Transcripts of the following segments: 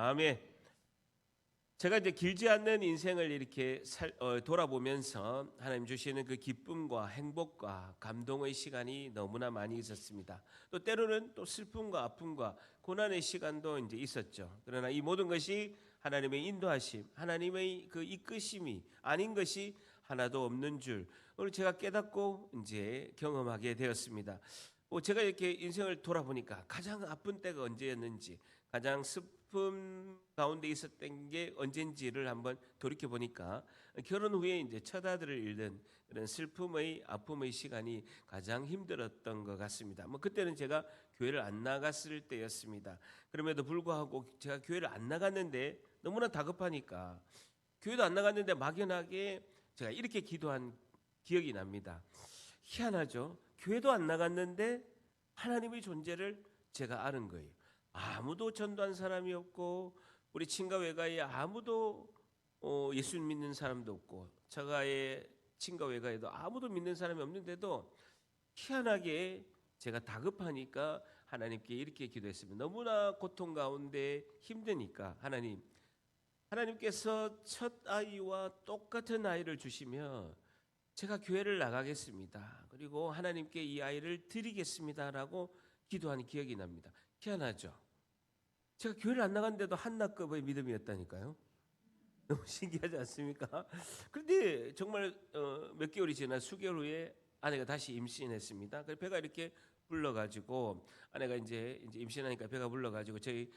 다음에 제가 이제 길지 않는 인생을 이렇게 돌아보면서 하나님 주시는 그 기쁨과 행복과 감동의 시간이 너무나 많이 있었습니다. 또 때로는 또 슬픔과 아픔과 고난의 시간도 이제 있었죠. 그러나 이 모든 것이 하나님의 인도하심, 하나님의 그 이끄심이 아닌 것이 하나도 없는 줄 오늘 제가 깨닫고 이제 경험하게 되었습니다. 제가 이렇게 인생을 돌아보니까 가장 아픈 때가 언제였는지, 가장 슬픔 가운데 있었던 게 언젠지를 한번 돌이켜 보니까 결혼 후에 이제 첫 아들을 잃는 그런 슬픔의 아픔의 시간이 가장 힘들었던 것 같습니다. 그때는 제가 교회를 안 나갔을 때였습니다. 그럼에도 불구하고 제가 교회를 안 나갔는데 너무나 다급하니까 교회도 안 나갔는데 막연하게 제가 이렇게 기도한 기억이 납니다. 희한하죠. 교회도 안 나갔는데 하나님의 존재를 제가 아는 거예요. 아무도 전도한 사람이 없고 우리 친가 외가에 아무도 예수 믿는 사람도 없고 저가의 친가 외가에도 아무도 믿는 사람이 없는데도 희한하게 제가 다급하니까 하나님께 이렇게 기도했습니다. 너무나 고통 가운데 힘드니까 하나님께서 첫 아이와 똑같은 아이를 주시면 제가 교회를 나가겠습니다. 그리고 하나님께 이 아이를 드리겠습니다라고 기도한 기억이 납니다. 희한하죠. 제가 교회를 안 나갔는데도 한나급의 믿음이었다니까요. 너무 신기하지 않습니까? 그런데 정말 몇 개월이 지나 수개월 후에 아내가 다시 임신했습니다. 그래서 배가 이렇게 불러가지고 아내가 이제 임신하니까 배가 불러가지고 저희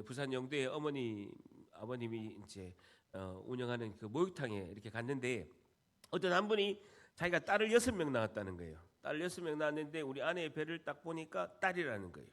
부산 영도에 아버님이 이제 운영하는 그 목욕탕에 이렇게 갔는데 어떤 한 분이 자기가 딸을 6명 낳았다는 거예요. 딸 6명 낳았는데 우리 아내의 배를 딱 보니까 딸이라는 거예요.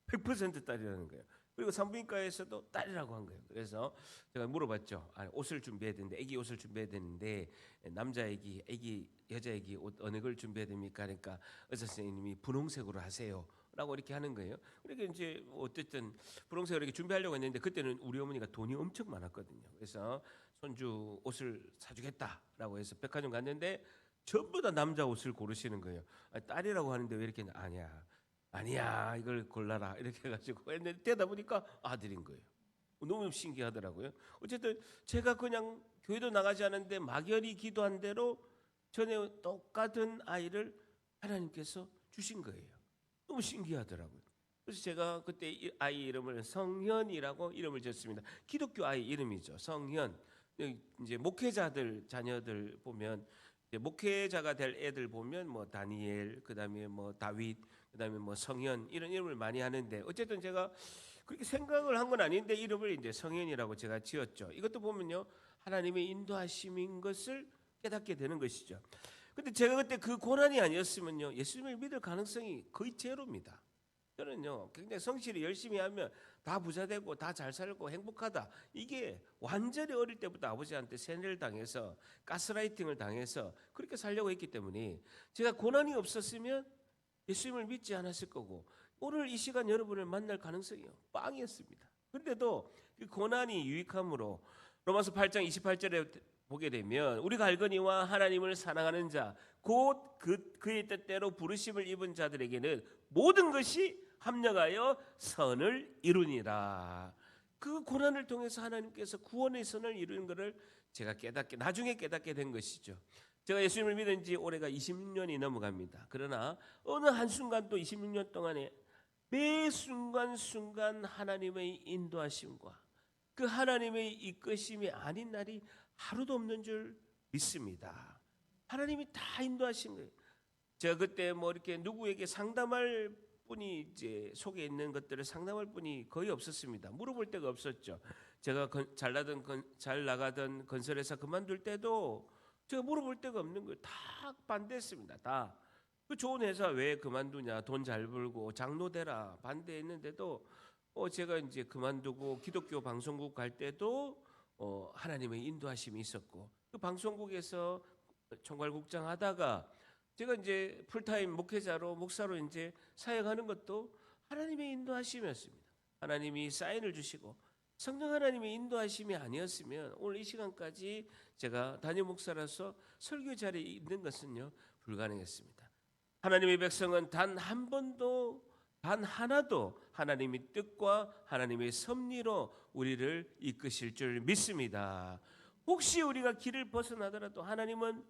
100% 딸이라는 거예요. 그리고 산부인과에서도 딸이라고 한 거예요. 그래서 제가 물어봤죠. 옷을 준비해야 되는데 애기 옷을 준비해야 되는데 남자 애기 여자 애기 옷 어느 걸 준비해야 됩니까? 그러니까 의사 선생님이 분홍색으로 하세요. 라고 이렇게 하는 거예요. 그러니까 이제 어쨌든 분홍색으로 이렇게 준비하려고 했는데 그때는 우리 어머니가 돈이 엄청 많았거든요. 그래서 손주 옷을 사주겠다라고 해서 백화점 갔는데 전부 다 남자 옷을 고르시는 거예요. 딸이라고 하는데 왜 이렇게 아니야 이걸 골라라 이렇게 해가지고 했는데 되다 보니까 아들인 거예요. 너무 신기하더라고요. 어쨌든 제가 그냥 교회도 나가지 않았는데 막연히 기도한 대로 전에 똑같은 아이를 하나님께서 주신 거예요. 너무 신기하더라고요. 그래서 제가 그때 이 아이 이름을 성현이라고 이름을 지었습니다. 기독교 아이 이름이죠. 성현. 이제 목회자들 자녀들 보면 목회자가 될 애들 보면 뭐 다니엘, 그다음에 뭐 다윗, 그다음에 뭐 성현 이런 이름을 많이 하는데 어쨌든 제가 그렇게 생각을 한 건 아닌데 이름을 이제 성현이라고 제가 지었죠. 이것도 보면요 하나님의 인도하심인 것을 깨닫게 되는 것이죠. 근데 제가 그때 그 고난이 아니었으면요 예수님을 믿을 가능성이 거의 제로입니다. 저는요 굉장히 성실히 열심히 하면 다 부자 되고 다 잘 살고 행복하다. 이게 완전히 어릴 때부터 아버지한테 세뇌를 당해서 가스라이팅을 당해서 그렇게 살려고 했기 때문에 제가 고난이 없었으면 예수님을 믿지 않았을 거고 오늘 이 시간 여러분을 만날 가능성이 빵이었습니다. 그런데도 그 고난이 유익함으로 로마서 8장 28절에 보게 되면 우리가 알거니와 하나님을 사랑하는 자 곧 그의 뜻대로 부르심을 입은 자들에게는 모든 것이 합력하여 선을 이루니라. 그 고난을 통해서 하나님께서 구원의 선을 이루는 것을 제가 나중에 깨닫게 된 것이죠. 제가 예수님을 믿은 지 올해가 26년이 넘어갑니다. 그러나 어느 한순간 또 26년 동안에 매 순간순간 하나님의 인도하심과 그 하나님의 이끄심이 아닌 날이 하루도 없는 줄 믿습니다. 하나님이 다 인도하신 거예요. 제가 그때 뭐 이렇게 누구에게 상담할 분이 이제 속에 있는 것들을 상담할 분이 거의 없었습니다. 물어볼 데가 없었죠. 제가 잘 나가던 건설회사 그만둘 때도 제가 물어볼 데가 없는 거예요. 다 반대했습니다. 다. 그 좋은 회사 왜 그만두냐? 돈 잘 벌고 장로 되라 반대했는데도 제가 이제 그만두고 기독교 방송국 갈 때도 하나님의 인도하심이 있었고 그 방송국에서 총괄국장 하다가 제가 이제 풀타임 목사로 이제 사역하는 것도 하나님의 인도하심이었습니다. 하나님이 사인을 주시고 성령 하나님의 인도하심이 아니었으면 오늘 이 시간까지 제가 담임 목사로서 설교 자리에 있는 것은요 불가능했습니다. 하나님의 백성은 단 한 번도 단 하나도 하나님의 뜻과 하나님의 섭리로 우리를 이끄실 줄 믿습니다. 혹시 우리가 길을 벗어나더라도 하나님은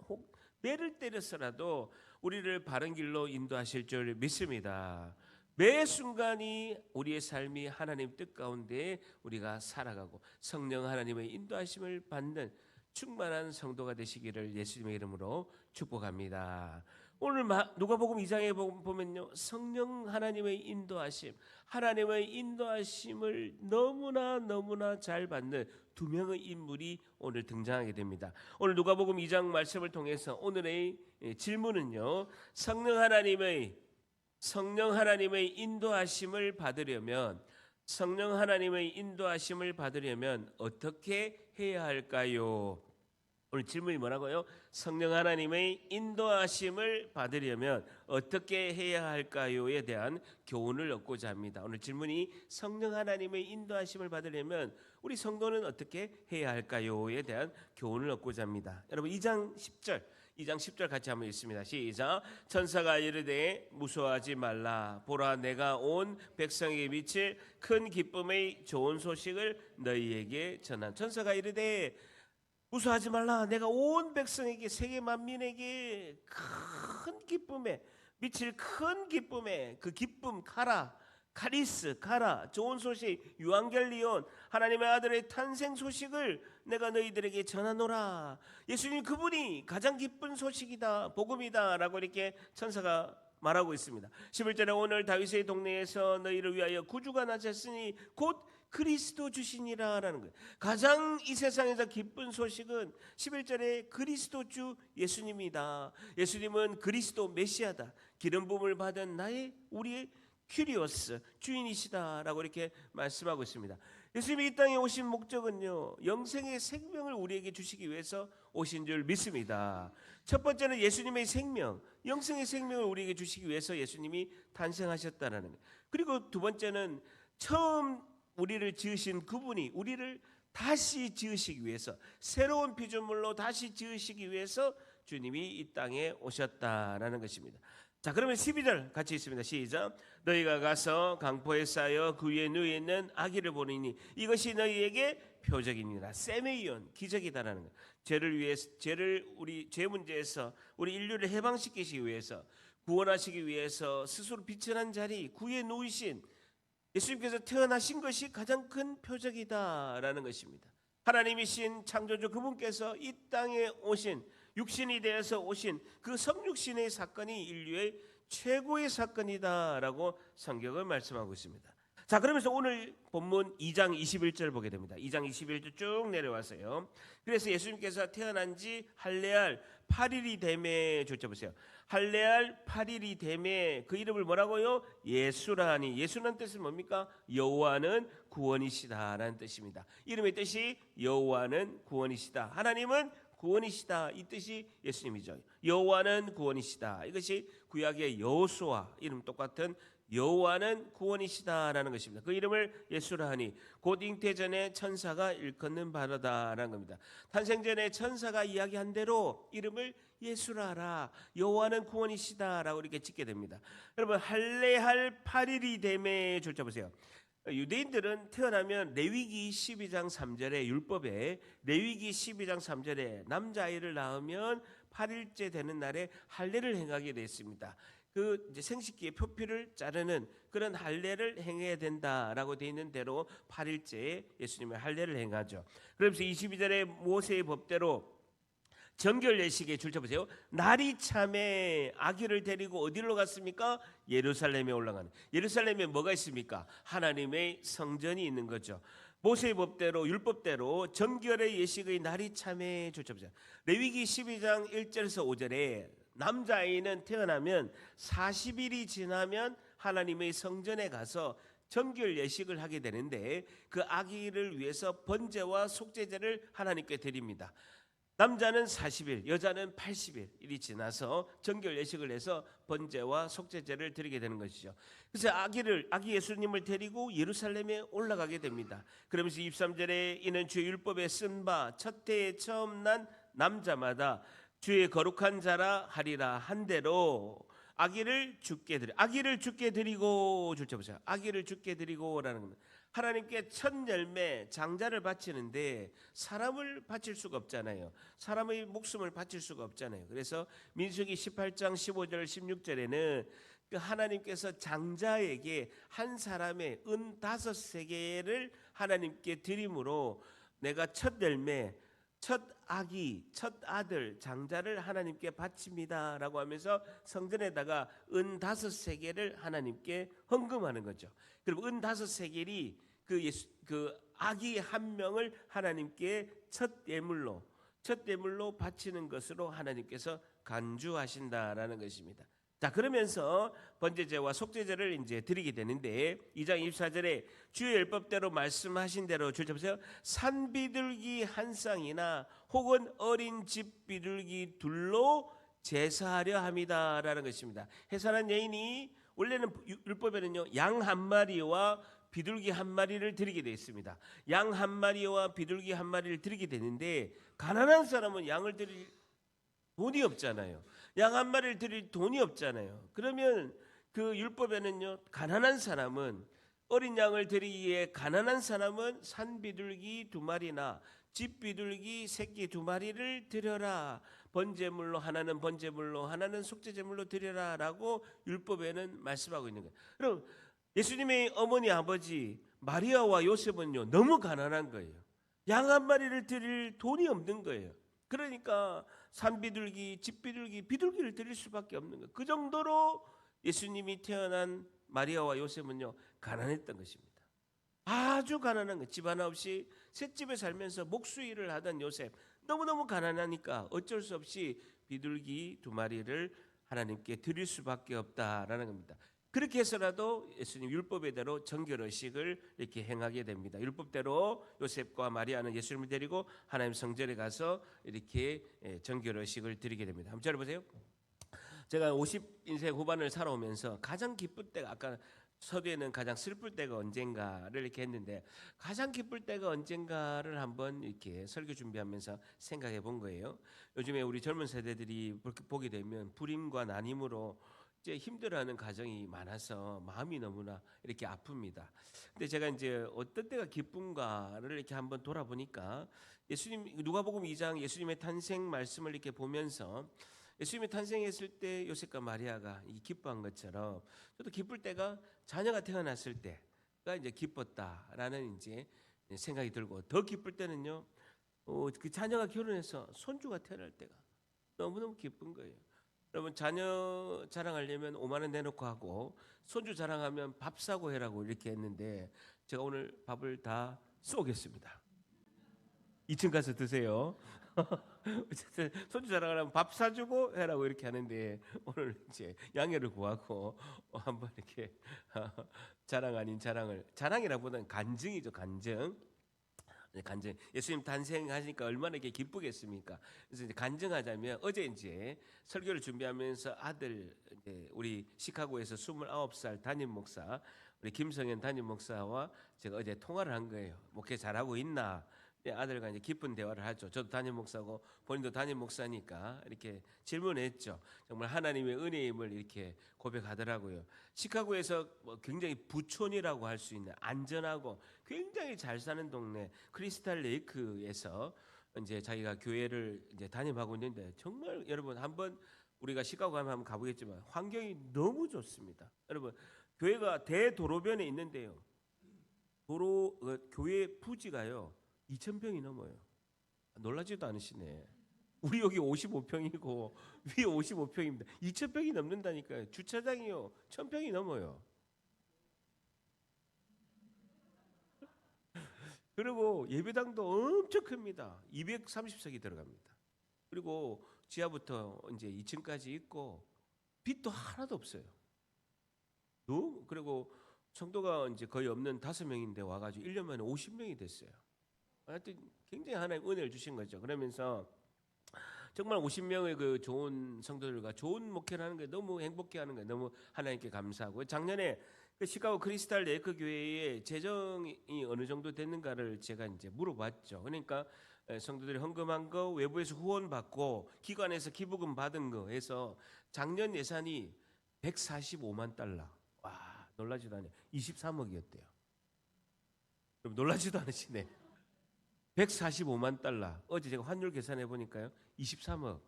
매를 때려서라도 우리를 바른 길로 인도하실 줄 믿습니다. 매 순간이 우리의 삶이 하나님 뜻 가운데 우리가 살아가고 성령 하나님의 인도하심을 받는 충만한 성도가 되시기를 예수님의 이름으로 축복합니다. 오늘 누가복음 2장에 보면요, 성령 하나님의 인도하심, 하나님의 인도하심을 너무나 잘 받는 두 명의 인물이 오늘 등장하게 됩니다. 오늘 누가복음 2장 말씀을 통해서 오늘의 질문은요, 성령 하나님의 인도하심을 받으려면 어떻게 해야 할까요? 오늘 질문이 뭐라고요? 성령 하나님의 인도하심을 받으려면 어떻게 해야 할까요에 대한 교훈을 얻고자 합니다. 오늘 질문이 성령 하나님의 인도하심을 받으려면 우리 성도는 어떻게 해야 할까요에 대한 교훈을 얻고자 합니다. 여러분 2장 10절 같이 한번 읽습니다. 시작. 천사가 이르되 무서워하지 말라. 보라, 내가 온 백성에게 미칠 큰 기쁨의 좋은 소식을 너희에게 전한. 천사가 이르되 무서워하지 말라. 내가 온 백성에게, 세계 만민에게 큰 기쁨에 미칠 큰 기쁨에, 그 기쁨 카리스, 좋은 소식, 유앙겔리온, 하나님의 아들의 탄생 소식을 내가 너희들에게 전하노라. 예수님 그분이 가장 기쁜 소식이다, 복음이다 라고 이렇게 천사가 말하고 있습니다. 11절에 오늘 다윗의 동네에서 너희를 위하여 구주가 나셨으니 곧 그리스도 주시니라 라는 거예요. 가장 이 세상에서 기쁜 소식은 11절에 그리스도 주 예수님이다. 예수님은 그리스도 메시아다. 기름 부음을 받은 우리의 큐리오스 주인이시다라고 이렇게 말씀하고 있습니다. 예수님이 이 땅에 오신 목적은요, 영생의 생명을 우리에게 주시기 위해서 오신 줄 믿습니다. 첫 번째는 예수님의 생명, 영생의 생명을 우리에게 주시기 위해서 예수님이 탄생하셨다는 거예요. 그리고 두 번째는 처음 우리를 지으신 그분이 우리를 다시 지으시기 위해서, 새로운 피조물로 다시 지으시기 위해서 주님이 이 땅에 오셨다라는 것입니다. 자, 그러면 12절 같이 있습니다. 시작. 너희가 가서 강포에 쌓여 그 위에 누워 있는 아기를 보리니 이것이 너희에게 표적이니라. 세메이온, 기적이다라는 거예요. 죄 문제에서 우리 인류를 해방시키시기 위해서, 구원하시기 위해서 스스로 비천한 자리 구에 누우신 예수님께서 태어나신 것이 가장 큰 표적이다라는 것입니다. 하나님이신 창조주 그분께서 이 땅에 오신, 육신이 되어서 오신 그 성육신의 사건이 인류의 최고의 사건이다라고 성경은 말씀하고 있습니다. 자, 그러면서 오늘 본문 2장 21절 보게 됩니다. 2장 21절 쭉 내려와서요. 그래서 예수님께서 태어난 지 할례할 8일이 되매, 좋죠, 보세요. 할례할 8일이 되매 그 이름을 뭐라고요? 예수라니. 예수라는 뜻은 뭡니까? 여호와는 구원이시다라는 뜻입니다. 이름의 뜻이 여호와는 구원이시다. 하나님은 구원이시다, 이 뜻이 예수님이죠. 여호와는 구원이시다. 이것이 구약의 여호수아 이름 똑같은 여호와는 구원이시다라는 것입니다. 그 이름을 예수라 하니 곧 잉태전에 천사가 일컫는 바로다라는 겁니다. 탄생전에 천사가 이야기한 대로 이름을 예수라 하라, 여호와는 구원이시다라고 이렇게 짓게 됩니다. 여러분, 할례할 8일이 되매, 줄자 보세요. 유대인들은 태어나면 레위기 12장 3절의 율법에, 레위기 12장 3절에 남자아이를 낳으면 8일째 되는 날에 할례를 행하게 되어 있습니다. 그 이제 생식기의 표피를 자르는 그런 할례를 행해야 된다라고 되어 있는 대로 8일째에 예수님의 할례를 행하죠. 그러면서 22절에 모세의 법대로 정결 예식에 줄쳐보세요. 날이 참에 아기를 데리고 어디로 갔습니까? 예루살렘에 올라가는. 예루살렘에 뭐가 있습니까? 하나님의 성전이 있는 거죠. 모세의 법대로, 율법대로 정결의 예식의 날이 참에 줄쳐보세요. 레위기 12장 1절에서 5절에 남자아이는 태어나면 40일이 지나면 하나님의 성전에 가서 정결 예식을 하게 되는데, 그 아기를 위해서 번제와 속죄제를 하나님께 드립니다. 남자는 40일, 여자는 80일이 지나서 정결 예식을 해서 번제와 속죄제를 드리게 되는 것이죠. 그래서 아기 예수님을 데리고 예루살렘에 올라가게 됩니다. 그러면서 23절에 이는 주의 율법에 쓴 바 첫 해에 처음 난 남자마다 주의 거룩한 자라 하리라 한 대로 아기를 죽게 드리. 아기를 죽게 드리고 줄때 보세요. 아기를 죽게 드리고라는 겁니다. 하나님께 첫 열매 장자를 바치는데 사람을 바칠 수가 없잖아요. 사람의 목숨을 바칠 수가 없잖아요. 그래서 민수기 18장 15절 16절에는 그 하나님께서 장자에게 한 사람의 은 5세겔을 하나님께 드림으로 내가 첫 열매, 첫 아기, 첫 아들, 장자를 하나님께 바칩니다라고 하면서 성전에다가 은 5세겔을 하나님께 헌금하는 거죠. 그리고 은 5세겔이 그 아기 한 명을 하나님께 첫 예물로 바치는 것으로 하나님께서 간주하신다라는 것입니다. 자, 그러면서 번제제와 속죄제를 이제 드리게 되는데 2장 24절에 주의 율법대로 말씀하신 대로 줄때 보세요. 산 비둘기 한 쌍이나 혹은 어린 집 비둘기 둘로 제사하려 함이다라는 것입니다. 해산한 여인이 원래는 율법에는요 양 한 마리와 비둘기 한 마리를 드리게 되어 있습니다. 양 한 마리와 비둘기 한 마리를 드리게 되는데 가난한 사람은 양을 드릴 돈이 없잖아요. 양 한 마리를 드릴 돈이 없잖아요. 그러면 그 율법에는요 가난한 사람은 어린 양을 드리기에 가난한 사람은 산 비둘기 2마리나 집 비둘기 새끼 2마리를 드려라. 번제물로 하나는 번제물로 하나는 속죄제물로 드려라라고 율법에는 말씀하고 있는 거예요. 그럼 예수님의 어머니 아버지 마리아와 요셉은요 너무 가난한 거예요. 양 한 마리를 드릴 돈이 없는 거예요. 그러니까 산비둘기, 집비둘기, 비둘기를 드릴 수밖에 없는 거예요. 그 정도로 예수님이 태어난 마리아와 요셉은요 가난했던 것입니다. 아주 가난한 거예요. 집 하나 없이 셋집에 살면서 목수일을 하던 요셉, 너무너무 가난하니까 어쩔 수 없이 비둘기 2마리를 하나님께 드릴 수밖에 없다라는 겁니다. 그렇게 해서라도 예수님 율법대로 정결의식을 이렇게 행하게 됩니다. 율법대로 요셉과 마리아는 예수님을 데리고 하나님 성전에 가서 이렇게 정결의식을 드리게 됩니다. 한번 들어보세요. 제가 50인생 후반을 살아오면서 가장 기쁠 때가, 아까 서두에는 가장 슬플 때가 언젠가를 이렇게 했는데 가장 기쁠 때가 언젠가를 한번 이렇게 설교 준비하면서 생각해 본 거예요. 요즘에 우리 젊은 세대들이 보게 되면 불임과 난임으로 이제 힘들어하는 가정이 많아서 마음이 너무나 이렇게 아픕니다. 근데 제가 이제 어떤 때가 기쁜가를 이렇게 한번 돌아보니까 예수님 누가복음 2장 예수님의 탄생 말씀을 이렇게 보면서 예수님이 탄생했을 때 요셉과 마리아가 기뻐한 것처럼 저도 기쁠 때가 자녀가 태어났을 때가 이제 기뻤다라는 이제 생각이 들고, 더 기쁠 때는요 그 자녀가 결혼해서 손주가 태어날 때가 너무너무 기쁜 거예요. 여러분 자녀 자랑하려면 5만 원 내놓고 하고 손주 자랑하면 밥 사고 해라고 이렇게 했는데 제가 오늘 밥을 다 쏘겠습니다. 2층 가서 드세요. 어쨌든 손주 자랑하려면 밥 사주고 해라고 이렇게 하는데 오늘 이제 양해를 구하고 한번 이렇게 자랑 아닌 자랑이라보다는 간증이죠. 간증. 예수님 탄생하시니까 얼마나 이렇게 기쁘겠습니까? 그래서 이제 간증하자면 어제 이제 설교를 준비하면서 아들 우리 시카고에서 29살 담임 목사 우리 김성현 담임 목사와 제가 어제 통화를 한 거예요. 목회 잘하고 있나? 아들과 이제 깊은 대화를 하죠. 저도 담임 목사고 본인도 담임 목사니까 이렇게 질문했죠. 정말 하나님의 은혜임을 이렇게 고백하더라고요. 시카고에서 굉장히 부촌이라고 할 수 있는 안전하고 굉장히 잘 사는 동네 크리스탈 레이크에서 이제 자기가 교회를 이제 담임하고 있는데 정말 여러분 한번 우리가 시카고 가면 한번 가보겠지만 환경이 너무 좋습니다. 여러분 교회가 대도로변에 있는데요. 교회 부지가요 2,000평이 넘어요. 놀라지도 않으시네. 우리 여기 55평이고 위에 55평입니다. 2,000평이 넘는다니까요. 주차장이요 1,000평이 넘어요. 그리고 예배당도 엄청 큽니다. 230석이 들어갑니다. 그리고 지하부터 이제 2층까지 있고 빚도 하나도 없어요. 그리고 성도가 이제 거의 없는 5명인데 와가지고 1년 만에 50명이 됐어요. 하여튼 굉장히 하나님 은혜를 주신 거죠. 그러면서 정말 50명의 그 좋은 성도들과 좋은 목회를 하는 게 너무 행복해하는 거예요. 너무 하나님께 감사하고 작년에 그 시카고 크리스탈 레이크 교회의 재정이 어느 정도 됐는가를 제가 이제 물어봤죠. 그러니까 성도들이 헌금한 거, 외부에서 후원 받고 기관에서 기부금 받은 거 해서 작년 예산이 145만 달러. 와, 놀라지도 않아요. 23억이었대요. 그럼 놀라지도 않으시네. 145만 달러. 어제 제가 환율 계산해 보니까요. 23억.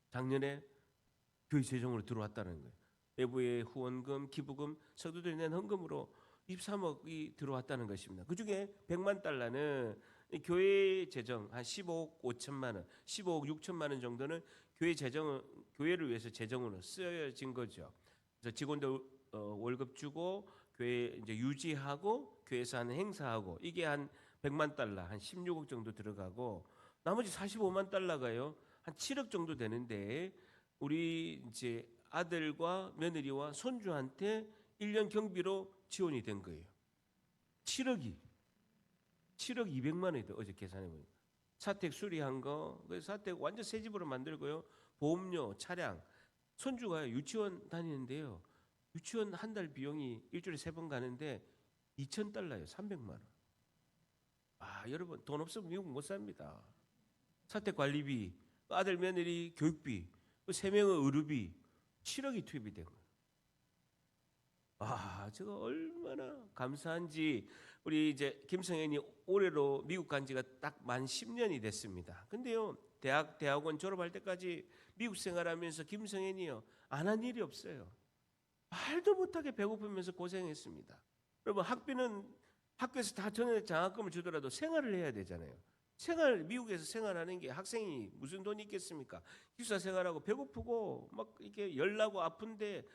작년에 교회 재정으로 들어왔다는 거예요. 내부의 후원금, 기부금, 성도들이 낸 헌금으로 23억이 들어왔다는 것입니다. 그중에 100만 달러는 교회 재정 한 15억 5천만 원, 15억 6천만 원 정도는 교회를 위해서 재정으로 쓰여진 거죠. 그래서 직원들 월급 주고 교회 이제 유지하고 교회에서 하는 행사하고 이게 한 100만 달러, 한 16억 정도 들어가고 나머지 45만 달러가요. 한 7억 정도 되는데 우리 이제 아들과 며느리와 손주한테 1년 경비로 지원이 된 거예요. 7억 200만 원이 돼. 어제 계산해 보니까. 사택 수리한 거, 그래서 사택 완전 새 집으로 만들고요. 보험료, 차량. 손주가 유치원 다니는데요. 유치원 한 달 비용이 일주일에 3번 가는데 2,000달러예요. 300만 원. 아, 여러분 돈 없으면 미국 못 삽니다. 사택 관리비, 아들 며느리 교육비, 3명의 의료비 7억이 투입이 된 거예요. 아, 제가 얼마나 감사한지. 우리 이제 김성현이 올해로 미국 간 지가 딱 만 10년이 됐습니다. 근데요, 대학원 졸업할 때까지 미국 생활하면서 김성현이요, 안 한 일이 없어요. 말도 못하게 배고프면서 고생했습니다. 여러분, 학비는 학교에서 다 전액 장학금을 주더라도 생활을 해야 되잖아요. 미국에서 생활하는 게 학생이 무슨 돈이 있겠습니까? 기숙사 생활하고 배고프고 막 이렇게 열나고 아픈데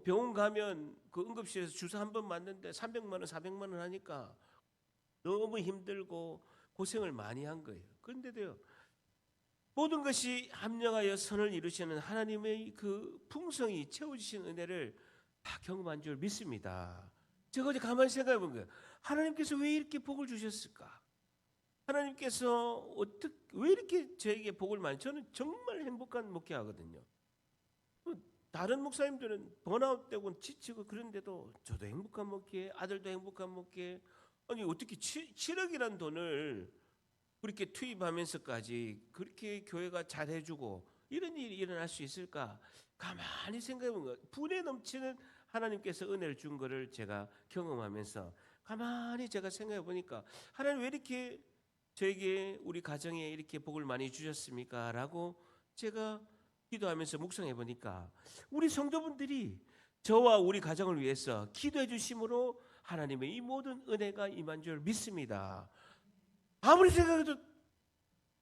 병원 가면 그 응급실에서 주사 한 번 맞는데 300만 원, 400만 원 하니까 너무 힘들고 고생을 많이 한 거예요. 그런데도요, 모든 것이 합력하여 선을 이루시는 하나님의 그 풍성이 채워주신 은혜를 다 경험한 줄 믿습니다. 제가 어제 가만히 생각해 본 거예요. 하나님께서 왜 이렇게 복을 주셨을까? 하나님께서 왜 이렇게 저에게 복을 많이? 저는 정말 행복한 목회하거든요. 다른 목사님들은 번아웃되고 지치고 그런데도 저도 행복한 목회, 아들도 행복한 목회. 아니 어떻게 7억이란 돈을 그렇게 투입하면서까지 그렇게 교회가 잘해주고 이런 일이 일어날 수 있을까? 가만히 생각해보면 거예요. 분에 넘치는 하나님께서 은혜를 준 거를 제가 경험하면서 가만히 제가 생각해보니까 하나님 왜 이렇게 저에게 우리 가정에 이렇게 복을 많이 주셨습니까? 라고 제가 기도하면서 묵상해 보니까 우리 성도분들이 저와 우리 가정을 위해서 기도해 주심으로 하나님의 이 모든 은혜가 임한 줄 믿습니다. 아무리 생각해도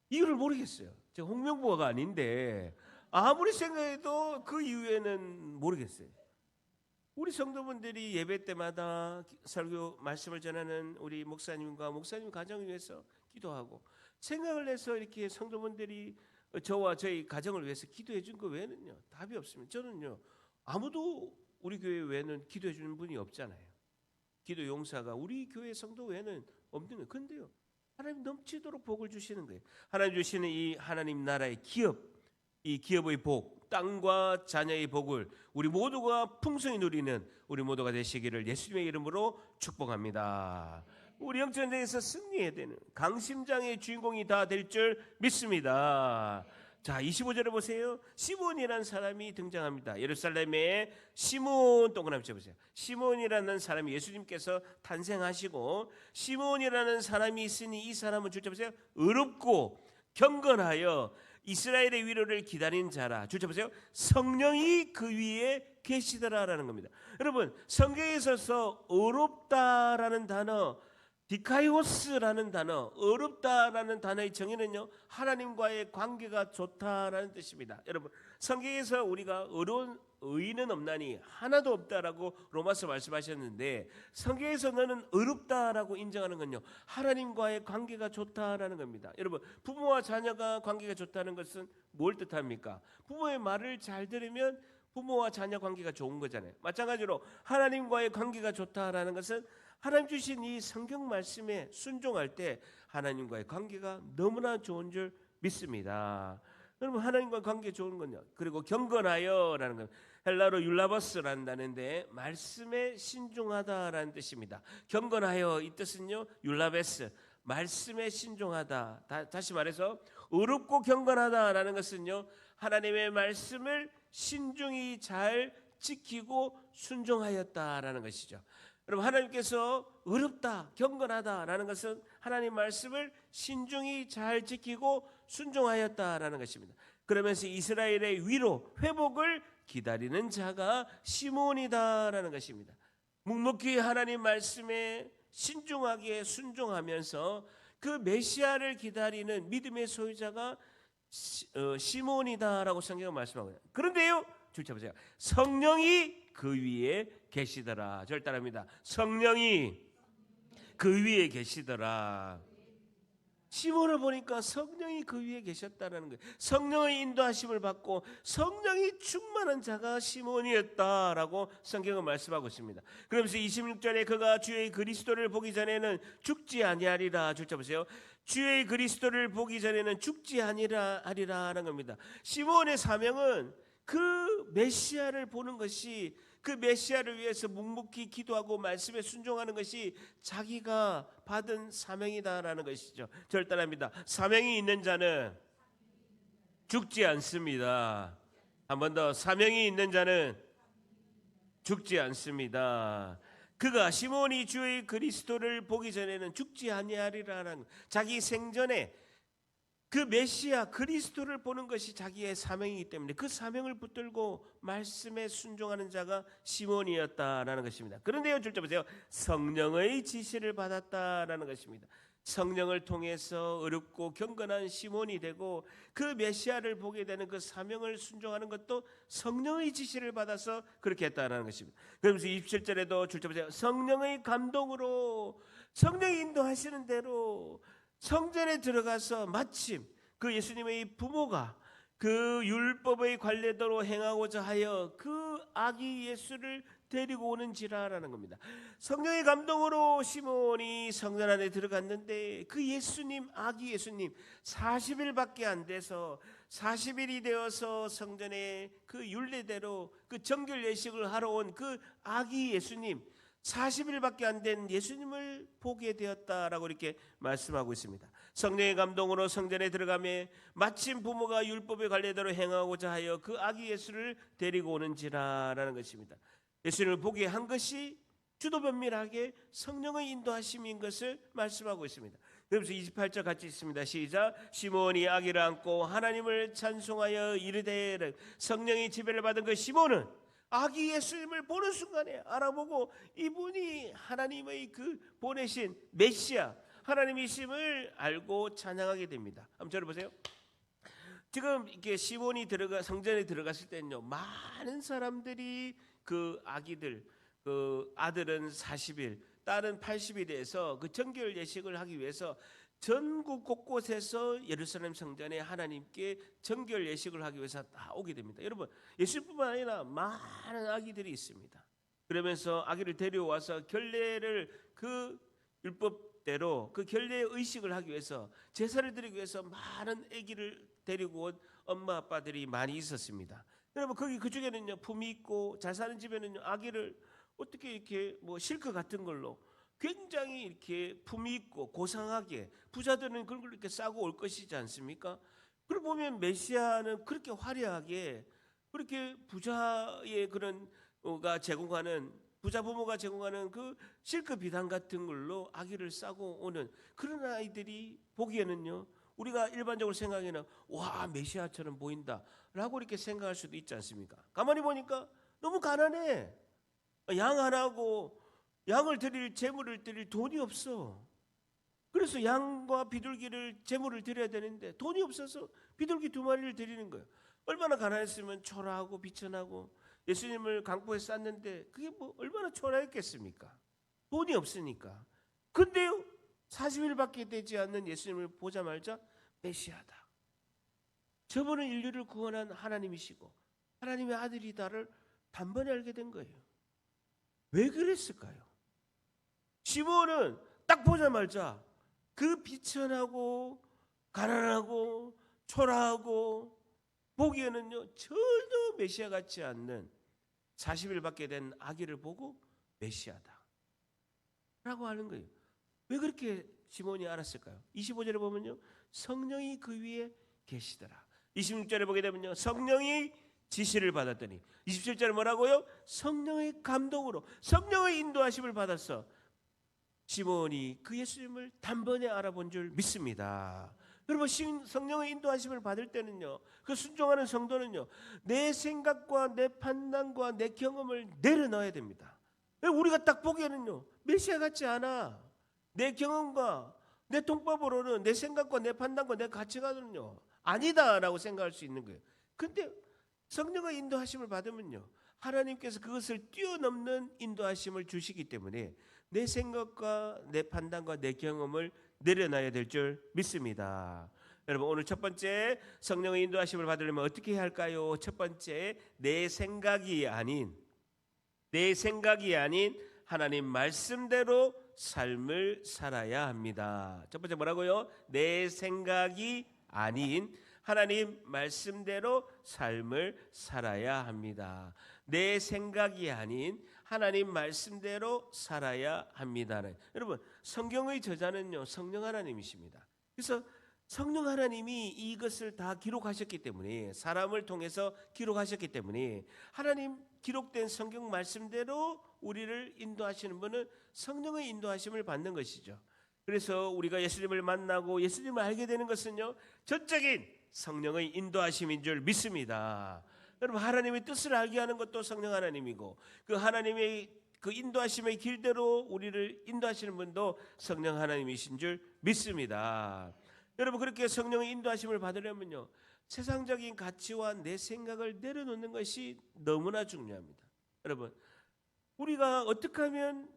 이유를 모르겠어요. 제가 홍명보가 아닌데 아무리 생각해도 그 이유에는 모르겠어요. 우리 성도분들이 예배 때마다 설교 말씀을 전하는 우리 목사님과 목사님 가정을 위해서 기도하고 생각을 해서 이렇게 성도분들이 저와 저희 가정을 위해서 기도해 준 거 외에는요 답이 없습니다. 저는요 아무도 우리 교회 외에는 기도해 주는 분이 없잖아요. 기도 용사가 우리 교회 성도 외에는 없는 거예요. 근데요 하나님 넘치도록 복을 주시는 거예요. 하나님 주시는 이 하나님 나라의 기업, 이 기업의 복, 땅과 자녀의 복을 우리 모두가 풍성히 누리는 우리 모두가 되시기를 예수님의 이름으로 축복합니다. 우리 영전쟁에서 승리해야 되는 강심장의 주인공이 다 될 줄 믿습니다. 자, 25절에 보세요. 시몬이라는 사람이 등장합니다. 예루살렘에 시몬, 동그라미 쳐보세요. 시몬이라는 사람이 예수님께서 탄생하시고 시몬이라는 사람이 있으니 이 사람은 줄쳐 보세요. 의롭고 경건하여 이스라엘의 위로를 기다린 자라. 줄쳐 보세요. 성령이 그 위에 계시더라라는 겁니다. 여러분, 성경에 있어서 의롭다라는 단어, 디카이오스라는 단어, 어렵다라는 단어의 정의는요 하나님과의 관계가 좋다라는 뜻입니다. 여러분, 성경에서 우리가 어려운 의인은 없나니 하나도 없다라고 로마서 말씀하셨는데 성경에서 너는 어렵다라고 인정하는 건요 하나님과의 관계가 좋다라는 겁니다. 여러분, 부모와 자녀가 관계가 좋다는 것은 뭘 뜻합니까? 부모의 말을 잘 들으면 부모와 자녀 관계가 좋은 거잖아요. 마찬가지로 하나님과의 관계가 좋다라는 것은 하나님 주신 이 성경 말씀에 순종할 때 하나님과의 관계가 너무나 좋은 줄 믿습니다. 여러분, 하나님과 관계 좋은 건요. 그리고 경건하여라는 건 헬라로 율라버스라는 단어인데 말씀에 신중하다라는 뜻입니다. 경건하여 이 뜻은요 율라베스, 말씀에 신중하다. 다시 말해서 의롭고 경건하다라는 것은요 하나님의 말씀을 신중히 잘 지키고 순종하였다라는 것이죠. 여러분, 하나님께서 어렵다, 경건하다라는 것은 하나님 말씀을 신중히 잘 지키고 순종하였다라는 것입니다. 그러면서 이스라엘의 위로, 회복을 기다리는 자가 시몬이다라는 것입니다. 묵묵히 하나님 말씀에 신중하게 순종하면서 그 메시아를 기다리는 믿음의 소유자가 시몬이다라고 성경은 말씀하고요. 그런데요, 주차 보세요. 성령이 그 위에 계시더라. 저를 따라합니다. 성령이 그 위에 계시더라. 시몬을 보니까 성령이 그 위에 계셨다는 거예요. 성령의 인도하심을 받고 성령이 충만한 자가 시몬이었다라고 성경은 말씀하고 있습니다. 그러면서 26절에 그가 주의 그리스도를 보기 전에는 죽지 아니하리라. 줄자 보세요. 주의 그리스도를 보기 전에는 죽지 아니하리라는 겁니다. 시몬의 사명은 그 메시아를 보는 것이, 그 메시아를 위해서 묵묵히 기도하고 말씀에 순종하는 것이 자기가 받은 사명이다라는 것이죠. 저를 따라합니다. 사명이 있는 자는 죽지 않습니다. 한 번 더, 사명이 있는 자는 죽지 않습니다. 그가 시몬이 주의 그리스도를 보기 전에는 죽지 아니하리라는, 자기 생전에 그 메시아 그리스도를 보는 것이 자기의 사명이기 때문에 그 사명을 붙들고 말씀에 순종하는 자가 시몬이었다라는 것입니다. 그런데요, 줄자 보세요. 성령의 지시를 받았다라는 것입니다. 성령을 통해서 어렵고 경건한 시몬이 되고 그 메시아를 보게 되는 그 사명을 순종하는 것도 성령의 지시를 받아서 그렇게 했다라는 것입니다. 그러면서 27절에도 줄자 보세요. 성령의 감동으로, 성령이 인도하시는 대로 성전에 들어가서 마침 그 예수님의 부모가 그 율법의 관례대로 행하고자 하여 그 아기 예수를 데리고 오는지라라는 겁니다. 성령의 감동으로 시몬이 성전 안에 들어갔는데 그 예수님, 아기 예수님 40일밖에 안 돼서 40일이 되어서 성전에 그 율례대로 그 정결 예식을 하러 온 그 아기 예수님, 40일밖에 안 된 예수님을 보게 되었다라고 이렇게 말씀하고 있습니다. 성령의 감동으로 성전에 들어가며 마침 부모가 율법의 관례대로 행하고자 하여 그 아기 예수를 데리고 오는지라라는 것입니다. 예수님을 보게 한 것이 주도 면밀하게 성령의 인도하심인 것을 말씀하고 있습니다. 그래서 28절 같이 있습니다. 시작. 시몬이 아기를 안고 하나님을 찬송하여 이르되, 성령의 지배를 받은 그 시몬은 아기 예수님을 보는 순간에 알아보고 이분이 하나님의 그 보내신 메시아 하나님이심을 알고 찬양하게 됩니다. 한번 저를 보세요. 지금 이렇게 시몬이 성전에 들어갔을 때는요, 많은 사람들이 그 아기들, 그 아들은 40일, 딸은 80일에서 그 정결 예식을 하기 위해서 전국 곳곳에서 예루살렘 성전에 하나님께 정결 예식을 하기 위해서 다 오게 됩니다. 여러분, 예수뿐만 아니라 많은 아기들이 있습니다. 그러면서 아기를 데려와서 결례를 그 율법대로 그 결례의 의식을 하기 위해서, 제사를 드리기 위해서 많은 아기를 데리고 온 엄마 아빠들이 많이 있었습니다. 여러분, 거기 그중에는요, 품이 있고 잘 사는 집에는요, 아기를 어떻게 이렇게 뭐 실크 같은 걸로 굉장히 이렇게 품이 있고 고상하게, 부자들은 그런 걸 이렇게 싸고 올 것이지 않습니까? 그걸 보면 메시아는 그렇게 화려하게, 그렇게 부자의 그런 부자 부모가 제공하는 그 실크 비단 같은 걸로 아기를 싸고 오는 그런 아이들이 보기에는요, 우리가 일반적으로 생각에는 와, 메시아처럼 보인다라고 이렇게 생각할 수도 있지 않습니까? 가만히 보니까 너무 가난해. 양 하나고 양을 드릴, 제물을 드릴 돈이 없어. 그래서 양과 비둘기를 제물을 드려야 되는데 돈이 없어서 비둘기 2마리를 드리는 거예요. 얼마나 가난했으면 초라하고 비천하고 예수님을 강보에 쌌는데 그게 뭐 얼마나 초라했겠습니까? 돈이 없으니까. 근데요, 40일밖에 되지 않는 예수님을 보자마자 메시아다, 저분은 인류를 구원한 하나님이시고 하나님의 아들이다를 단번에 알게 된 거예요. 왜 그랬을까요? 시몬은 딱 보자마자 그 비천하고 가난하고 초라하고 보기에는요, 전혀 메시아 같지 않는 40일밖에 된 아기를 보고 메시아다 라고 하는 거예요. 왜 그렇게 시몬이 알았을까요? 25절에 보면요, 성령이 그 위에 계시더라. 26절에 보게 되면요, 성령이 지시를 받았더니 27절에 뭐라고요? 성령의 감동으로 성령의 인도하심을 받았어. 시몬이 그 예수님을 단번에 알아본 줄 믿습니다. 여러분, 성령의 인도하심을 받을 때는요, 그 순종하는 성도는요, 내 생각과 내 판단과 내 경험을 내려놔야 됩니다. 우리가 딱 보기에는요, 메시아 같지 않아. 내 경험과 내 통밥으로는 내 생각과 내 판단과 내 가치관은요 아니다라고 생각할 수 있는 거예요. 근데 성령의 인도하심을 받으면요, 하나님께서 그것을 뛰어넘는 인도하심을 주시기 때문에 내 생각과 내 판단과 내 경험을 내려놔야 될 줄 믿습니다. 여러분, 오늘 첫 번째 성령의 인도하심을 받으려면 어떻게 해야 할까요? 첫 번째, 내 생각이 아닌 하나님 말씀대로 삶을 살아야 합니다. 첫 번째 뭐라고요? 내 생각이 아닌 하나님 말씀대로 삶을 살아야 합니다. 내 생각이 아닌 하나님 말씀대로 살아야 합니다. 여러분, 성경의 저자는요, 성령 하나님이십니다. 그래서 성령 하나님이 이것을 다 기록하셨기 때문에, 사람을 통해서 기록하셨기 때문에 하나님 기록된 성경 말씀대로 우리를 인도하시는 분은 성령의 인도하심을 받는 것이죠. 그래서 우리가 예수님을 만나고 예수님을 알게 되는 것은요, 전적인 성령의 인도하심인 줄 믿습니다. 여러분, 하나님의 뜻을 알게 하는 것도 성령 하나님이고, 그 하나님의 그 인도하심의 길대로 우리를 인도하시는 분도 성령 하나님이신 줄 믿습니다. 여러분, 그렇게 성령의 인도하심을 받으려면요, 세상적인 가치와 내 생각을 내려놓는 것이 너무나 중요합니다. 여러분, 우리가 어떻게 하면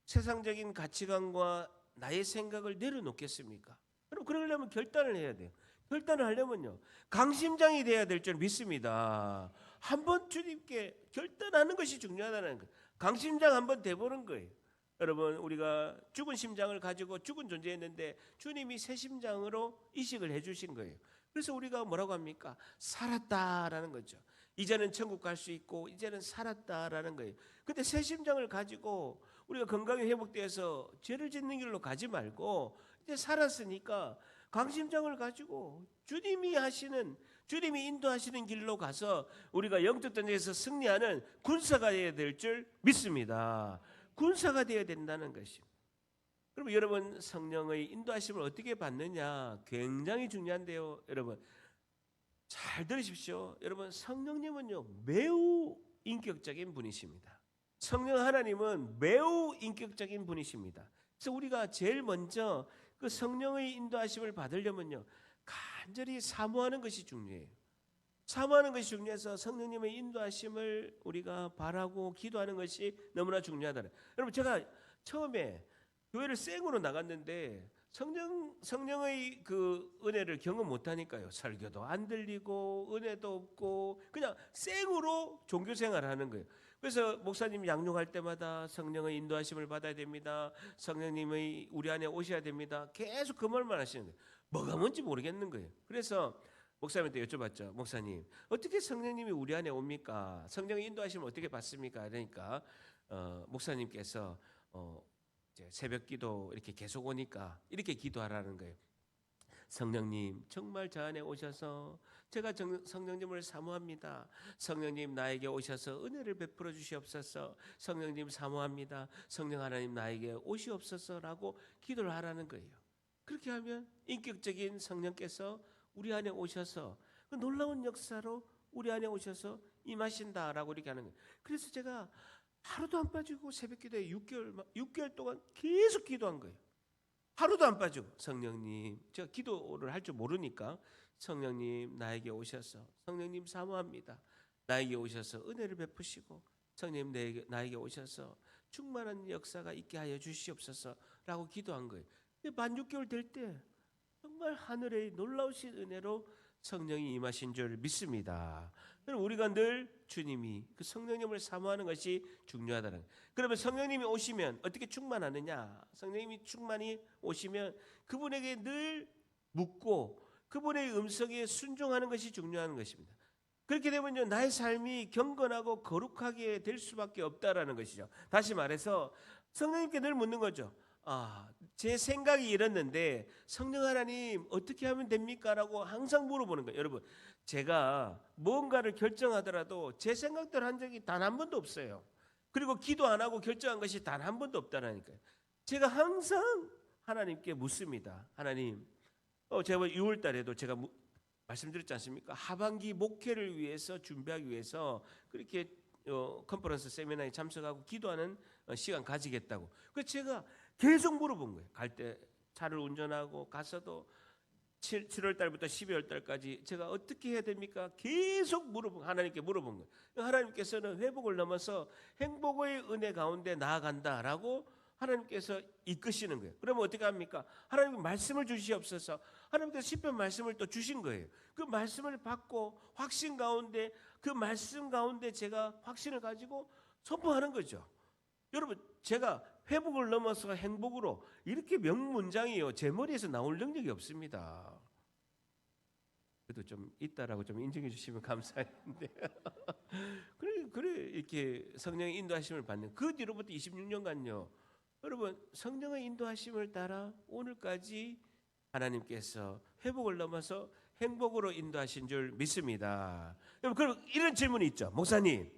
세상적인 가치관과 나의 생각을 내려놓겠습니까? 여러분, 그러려면 결단을 해야 돼요. 결단을 하려면요, 강심장이 돼야 될 줄 믿습니다. 한번 주님께 결단하는 것이 중요하다는 거예요. 강심장 한번 돼보는 거예요. 여러분, 우리가 죽은 심장을 가지고 죽은 존재였는데 주님이 새 심장으로 이식을 해주신 거예요. 그래서 우리가 뭐라고 합니까? 살았다라는 거죠. 이제는 천국 갈 수 있고 이제는 살았다라는 거예요. 근데 새 심장을 가지고 우리가 건강이 회복돼서 죄를 짓는 길로 가지 말고 이제 살았으니까 강심장을 가지고 주님이 인도하시는 길로 가서 우리가 영적 전쟁에서 승리하는 군사가 되어야 될 줄 믿습니다. 군사가 되어야 된다는 것입니다. 그럼 여러분, 성령의 인도하심을 어떻게 받느냐 굉장히 중요한데요. 여러분, 잘 들으십시오. 여러분, 성령님은요 매우 인격적인 분이십니다. 성령 하나님은 매우 인격적인 분이십니다. 그래서 우리가 제일 먼저 그 성령의 인도하심을 받으려면요, 간절히 사모하는 것이 중요해요. 사모하는 것이 중요해서 성령님의 인도하심을 우리가 바라고 기도하는 것이 너무나 중요하다. 여러분, 제가 처음에 교회를 생으로 나갔는데 성령의 그 은혜를 경험 못하니까요, 설교도 안 들리고 은혜도 없고 그냥 생으로 종교 생활하는 거예요. 그래서 목사님 양육할 때마다 성령의 인도하심을 받아야 됩니다. 성령님의 우리 안에 오셔야 됩니다. 계속 그 말만 하시는 거예요. 뭐가 뭔지 모르겠는 거예요. 그래서 목사님한테 여쭤봤죠. 목사님, 어떻게 성령님이 우리 안에 옵니까? 성령의 인도하심을 어떻게 받습니까? 그러니까 목사님께서 이제 새벽 기도 이렇게 계속 오니까 이렇게 기도하라는 거예요. 성령님, 정말 저 안에 오셔서 제가 성령님을 사모합니다. 성령님, 나에게 오셔서 은혜를 베풀어 주시옵소서. 성령님, 사모합니다. 성령 하나님, 나에게 오시옵소서라고 기도를 하라는 거예요. 그렇게 하면 인격적인 성령께서 우리 안에 오셔서 그 놀라운 역사로 우리 안에 오셔서 임하신다라고 이렇게 하는 거예요. 그래서 제가 하루도 안 빠지고 새벽 기도에 6개월 동안 계속 기도한 거예요. 하루도 안 빠지고, 성령님, 제가 기도를 할 줄 모르니까 성령님, 나에게 오셔서, 성령님 사모합니다. 나에게 오셔서 은혜를 베푸시고, 성령님 나에게 오셔서 충만한 역사가 있게 하여 주시옵소서라고 기도한 거예요. 만 6개월 될 때 정말 하늘의 놀라우신 은혜로 성령이 임하신 줄 믿습니다. 우리가 늘 주님이 그 성령님을 사모하는 것이 중요하다는 거예요. 그러면 성령님이 오시면 어떻게 충만하느냐? 성령님이 충만히 오시면 그분에게 늘 묻고 그분의 음성에 순종하는 것이 중요한 것입니다. 그렇게 되면요, 나의 삶이 경건하고 거룩하게 될 수밖에 없다라는 것이죠. 다시 말해서 성령님께 늘 묻는 거죠. 제 생각이 이랬는데 성령 하나님 어떻게 하면 됩니까? 라고 항상 물어보는 거예요. 여러분, 제가 뭔가를 결정하더라도 제 생각대로 한 적이 단 한 번도 없어요. 그리고 기도 안 하고 결정한 것이 단 한 번도 없다라니까요. 제가 항상 하나님께 묻습니다. 하나님, 제가 6월 달에도 제가 말씀드렸지 않습니까? 하반기 목회를 위해서 준비하기 위해서 그렇게 컨퍼런스 세미나에 참석하고 기도하는 시간 가지겠다고. 그래서 제가 계속 물어본 거예요. 갈 때 차를 운전하고 가서도 7월 달부터 12월 달까지 제가 어떻게 해야 됩니까? 계속 하나님께 물어본 거예요. 하나님께서는 회복을 넘어서 행복의 은혜 가운데 나아간다라고 하나님께서 이끄시는 거예요. 그러면 어떻게 합니까? 하나님 말씀을 주시옵소서. 하나님께서 시편 말씀을 또 주신 거예요. 그 말씀을 받고 확신 가운데 그 말씀 가운데 제가 확신을 가지고 선포하는 거죠. 여러분, 제가 회복을 넘어서 행복으로 이렇게 명문장이요 제 머리에서 나올 능력이 없습니다. 그래도 좀 있다라고 좀 인정해 주시면 감사했는데 그래 이렇게 성령의 인도하심을 받는 그 뒤로부터 26년간요 여러분 성령의 인도하심을 따라 오늘까지 하나님께서 회복을 넘어서 행복으로 인도하신 줄 믿습니다. 여러분, 그럼 이런 질문이 있죠. 목사님,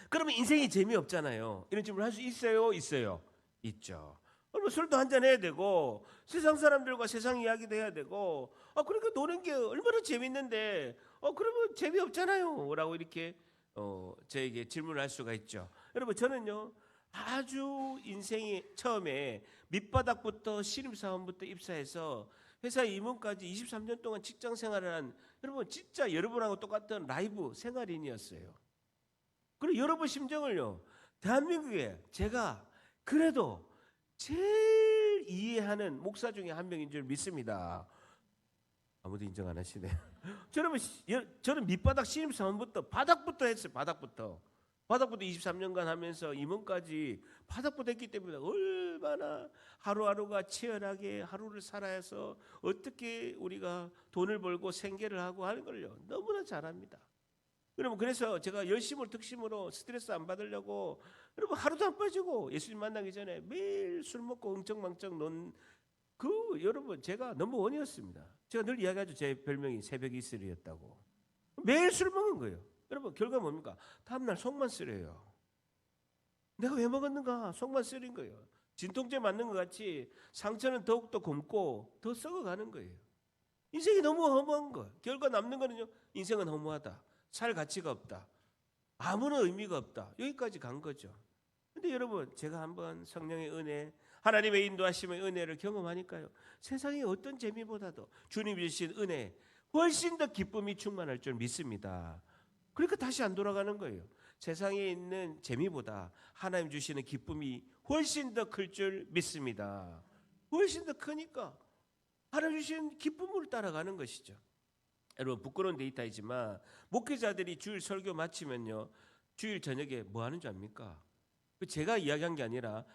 그러면 인생이 재미없잖아요. 이런 질문을 할 수 있어요? 있어요? 있죠. 그러면 술도 한잔 해야 되고 세상 사람들과 세상 이야기도 해야 되고 그러니까 노는 게 얼마나 재밌는데 그러면 재미없잖아요 라고 이렇게 저에게 질문을 할 수가 있죠. 여러분, 저는요 아주 인생이 처음에 밑바닥부터 신입사원부터 입사해서 회사 임원까지 23년 동안 직장 생활을 한 여러분 진짜 여러분하고 똑같은 라이브 생활인이었어요. 그리고 여러분 심정을요 대한민국에 제가 그래도 제일 이해하는 목사 중에 한 명인 줄 믿습니다. 아무도 인정 안 하시네요. 저는 밑바닥 신입사원부터 바닥부터 했어요. 바닥부터 23년간 하면서 임원까지 바닥부터 했기 때문에 얼마나 하루하루가 치열하게 하루를 살아서 어떻게 우리가 돈을 벌고 생계를 하고 하는 걸요 너무나 잘합니다. 여러분, 그래서 제가 열심으로 특심으로 스트레스 안 받으려고 여러분 하루도 안 빠지고 예수님 만나기 전에 매일 술 먹고 엉청망청 논 여러분 제가 넘버원이었습니다. 제가 늘 이야기하죠. 제 별명이 새벽 이슬이었다고. 매일 술 먹은 거예요. 여러분 결과 뭡니까? 다음날 속만 쓰려요. 내가 왜 먹었는가? 속만 쓰린 거예요. 진통제 맞는 것 같이 상처는 더욱더 곪고 더 썩어가는 거예요. 인생이 너무 허무한 거예요. 결과 남는 거는요. 인생은 허무하다. 살 가치가 없다. 아무런 의미가 없다. 여기까지 간 거죠. 근데 여러분 제가 한번 성령의 은혜 하나님의 인도하심의 은혜를 경험하니까요. 세상의 어떤 재미보다도 주님이 주신 은혜 훨씬 더 기쁨이 충만할 줄 믿습니다. 그러니까 다시 안 돌아가는 거예요. 세상에 있는 재미보다 하나님 주시는 기쁨이 훨씬 더 클 줄 믿습니다. 훨씬 더 크니까 하나님 주신 기쁨으로 따라가는 것이죠. 여러분 부끄러운 데이터이지만 목회자들이 주일 설교 마치면요 주일 저녁에 뭐 하는 줄 압니까? 제가 이야기한 게 아니라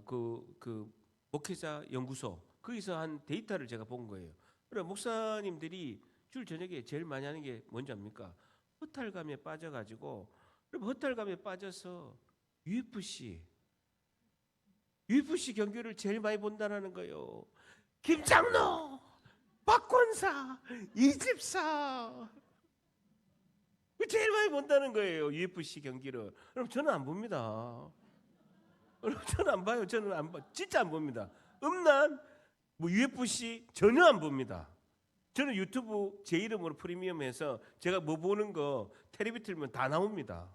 그 목회자 연구소 거기서 한 데이터를 제가 본 거예요. 그래 목사님들이 주일 저녁에 제일 많이 하는 게 뭔지 압니까? 허탈감에 빠져가지고 허탈감에 빠져서 UFC 경기를 제일 많이 본다는 거예요. 김장로, 박권사, 이집사 제일 많이 본다는 거예요. UFC 경기를. 그럼 저는 안 봅니다. 저는 안 봐요. 저는 안 봐. 진짜 안 봅니다. 음란, UFC 전혀 안 봅니다. 저는 유튜브 제 이름으로 프리미엄해서 제가 뭐 보는 거 텔레비 틀면 다 나옵니다.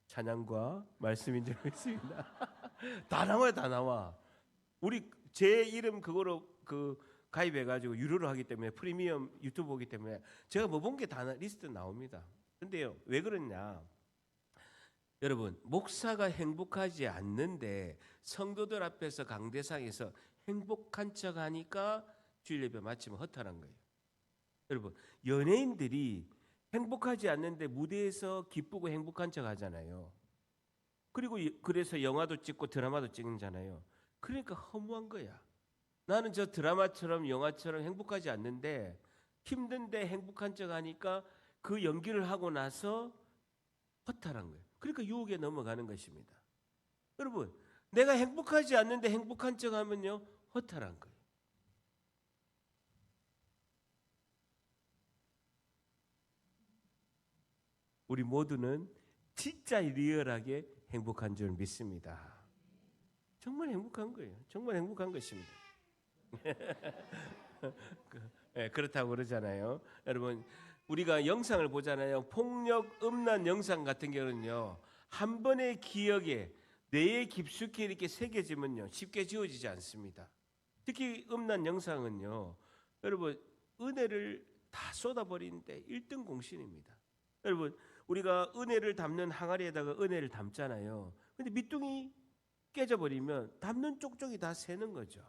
찬양과 말씀인 줄 믿습니다. 다 나와요, 다 나와. 우리 제 이름 그거로 가입해가지고 유료로 하기 때문에 프리미엄 유튜브 보기 때문에 제가 뭐 본 게 다 리스트 나옵니다. 근데요, 왜 그러냐? 여러분, 목사가 행복하지 않는데 성도들 앞에서 강대상에서 행복한 척하니까 주일 예배 마치면 허탈한 거예요. 여러분, 연예인들이 행복하지 않는데 무대에서 기쁘고 행복한 척 하잖아요. 그리고 그래서 영화도 찍고 드라마도 찍잖아요. 그러니까 허무한 거야. 나는 저 드라마처럼 영화처럼 행복하지 않는데 힘든데 행복한 척 하니까 그 연기를 하고 나서 허탈한 거예요. 그러니까 유혹에 넘어가는 것입니다. 여러분, 내가 행복하지 않는데 행복한 척 하면요 허탈한 거예요. 우리 모두는 진짜 리얼하게 행복한 줄 믿습니다. 정말 행복한 거예요. 정말 행복한 것입니다. 그렇다고 그러잖아요. 여러분, 우리가 영상을 보잖아요. 폭력, 음란 영상 같은 경우는요, 한 번의 기억에 뇌에 깊숙이 이렇게 새겨지면요, 쉽게 지워지지 않습니다. 특히 음란 영상은요, 여러분, 은혜를 다 쏟아버리는데 1등 공신입니다. 여러분, 우리가 은혜를 담는 항아리에다가 은혜를 담잖아요. 근데 밑둥이 깨져버리면 담는 쪽쪽이 다 새는 거죠.